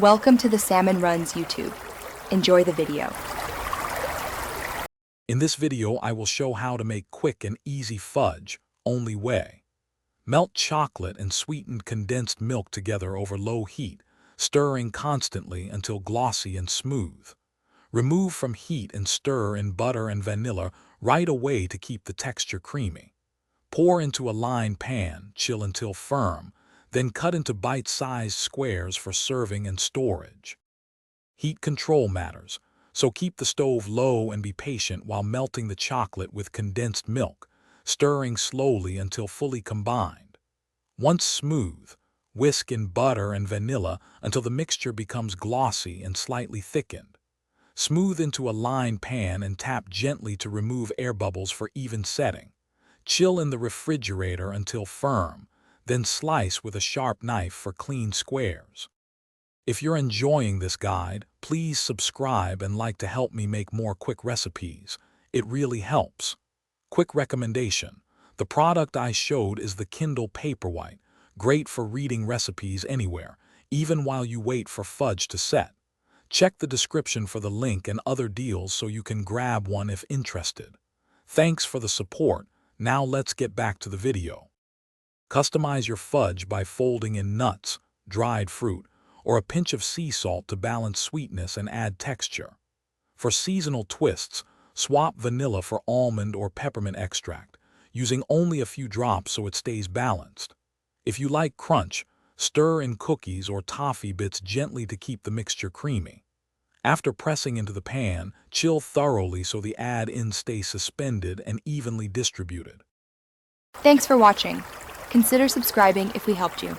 Welcome to the Salmon Runs YouTube. Enjoy the video. In this video, I will show how to make quick and easy fudge, only way. Melt chocolate and sweetened condensed milk together over low heat, stirring constantly until glossy and smooth. Remove from heat and stir in butter and vanilla right away to keep the texture creamy. Pour into a lined pan, chill until firm, then cut into bite-sized squares for serving and storage. Heat control matters, so keep the stove low and be patient while melting the chocolate with condensed milk, stirring slowly until fully combined. Once smooth, whisk in butter and vanilla until the mixture becomes glossy and slightly thickened. Smooth into a lined pan and tap gently to remove air bubbles for even setting. Chill in the refrigerator until firm, then slice with a sharp knife for clean squares. If you're enjoying this guide, please subscribe and like to help me make more quick recipes. It really helps. Quick recommendation. The product I showed is the Kindle Paperwhite, great for reading recipes anywhere, even while you wait for fudge to set. Check the description for the link and other deals so you can grab one if interested. Thanks for the support. Now let's get back to the video. Customize your fudge by folding in nuts, dried fruit, or a pinch of sea salt to balance sweetness and add texture. For seasonal twists, swap vanilla for almond or peppermint extract, using only a few drops so it stays balanced. If you like crunch, stir in cookies or toffee bits gently to keep the mixture creamy. After pressing into the pan, chill thoroughly so the add-ins stay suspended and evenly distributed. Thanks for watching. Consider subscribing if we helped you.